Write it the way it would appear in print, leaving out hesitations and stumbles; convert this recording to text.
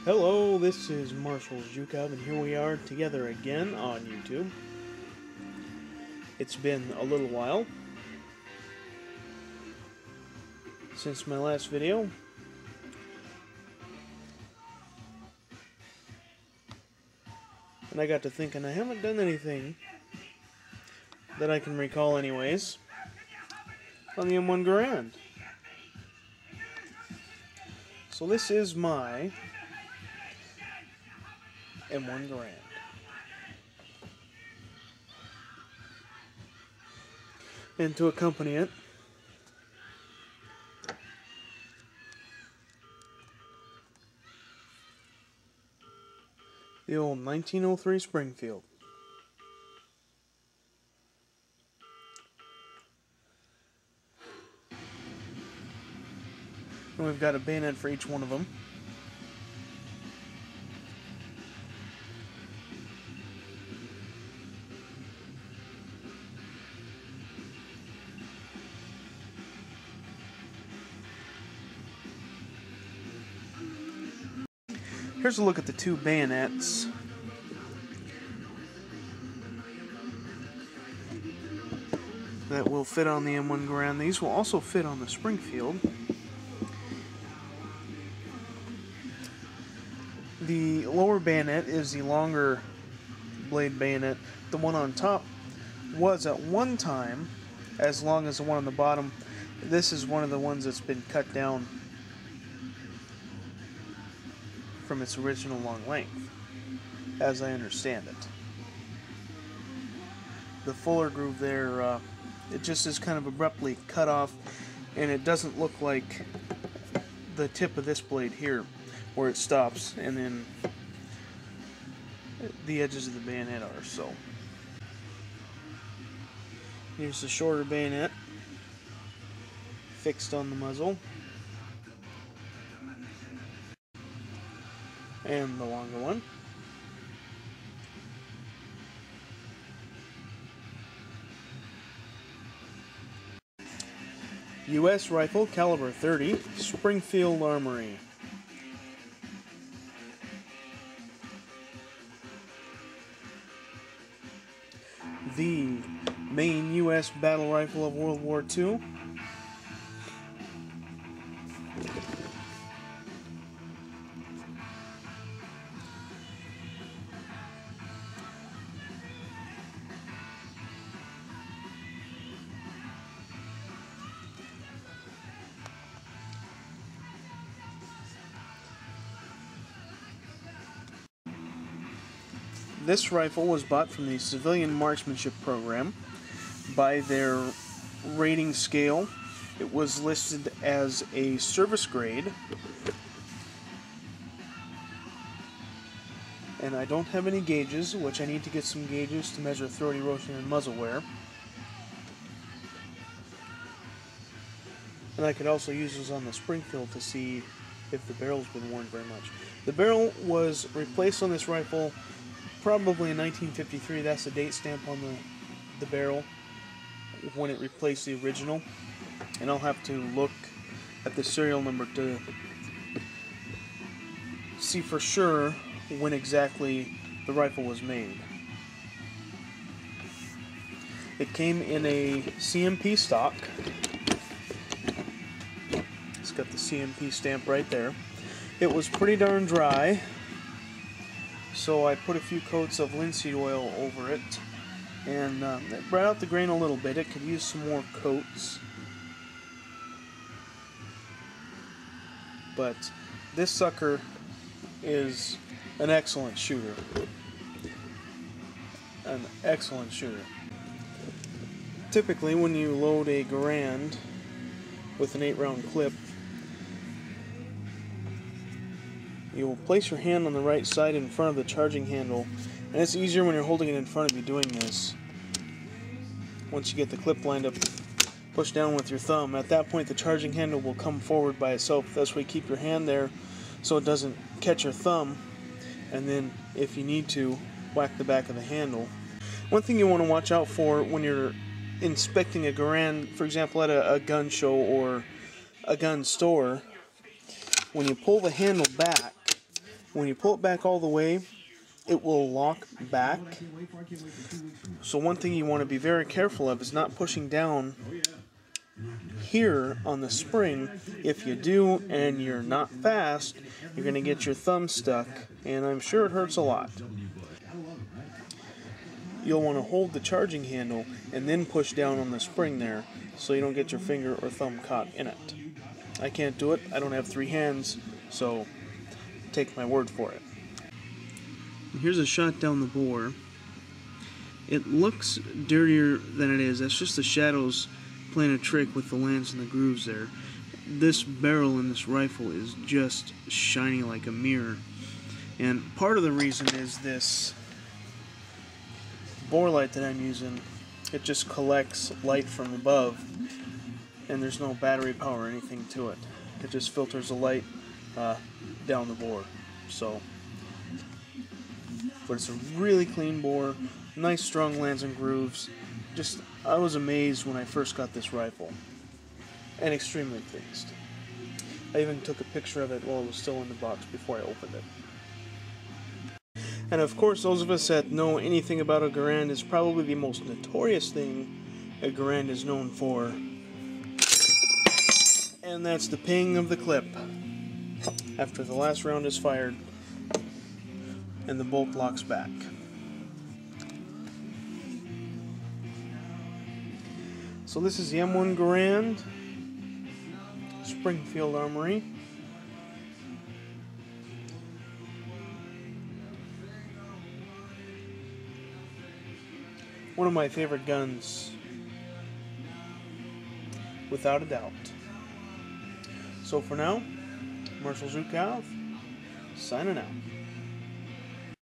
Hello, this is Marshall's Jukov, and here we are together again on YouTube. It's been a little while since my last video. And I got to thinking, I haven't done anything that I can recall anyways on the M1 Garand. So this is my M1 Garand. And to accompany it, the old 1903 Springfield. And we've got a bayonet for each one of them. Here's a look at the two bayonets. That will fit on the M1 Garand. These will also fit on the Springfield. The lower bayonet is the longer blade bayonet. The one on top was at one time as long as the one on the bottom. This is one of the ones that's been cut down from its original long length, as I understand it. The fuller groove there, it just is kind of abruptly cut off, and it doesn't look like the tip of this blade here, where it stops, and then the edges of the bayonet are. So here's the shorter bayonet fixed on the muzzle, and the longer one. U.S. rifle, caliber .30, Springfield Armory. The main U.S. battle rifle of World War II. This rifle was bought from the Civilian Marksmanship Program. By their rating scale, it was listed as a service grade. And I don't have any gauges, which I need to get some gauges to measure throat erosion and muzzle wear. And I could also use those on the Springfield to see if the barrel's been worn very much. The barrel was replaced on this rifle probably in 1953. That's the date stamp on the barrel when it replaced the original. And I'll have to look at the serial number to see for sure when exactly the rifle was made. It came in a CMP stock. It's got the CMP stamp right there. It was pretty darn dry, so I put a few coats of linseed oil over it, and it brought out the grain a little bit. It could use some more coats. But this sucker is an excellent shooter. An excellent shooter. Typically, when you load a Garand with an 8-round clip, you will place your hand on the right side in front of the charging handle, and it's easier when you're holding it in front of you doing this. Once you get the clip lined up, push down with your thumb. At that point, the charging handle will come forward by itself. That's why you keep your hand there so it doesn't catch your thumb, and then if you need to, whack the back of the handle. One thing you want to watch out for when you're inspecting a Garand, for example at a gun show or a gun store, when you pull the handle back, When you pull it back all the way, it will lock back. So one thing you want to be very careful of is not pushing down here on the spring. If you do and you're not fast, you're going to get your thumb stuck, and I'm sure it hurts a lot. You'll want to hold the charging handle and then push down on the spring there so you don't get your finger or thumb caught in it. I can't do it. I don't have 3 hands, so take my word for it. Here's a shot down the bore. It looks dirtier than it is. That's just the shadows playing a trick with the lands and the grooves there. This barrel in this rifle is just shiny like a mirror. And part of the reason is this bore light that I'm using. It just collects light from above, and there's no battery power or anything to it. It just filters the light down the bore. But it's a really clean bore, nice strong lands and grooves. I was amazed when I first got this rifle, and extremely pleased. I even took a picture of it while it was still in the box before I opened it. And of course, those of us that know anything about a Garand, is probably the most notorious thing a Garand is known for, and that's the ping of the clip after the last round is fired and the bolt locks back. So this is the M1 Garand, Springfield Armory. One of my favorite guns, without a doubt. So for now, Marshall Zukov, signing out.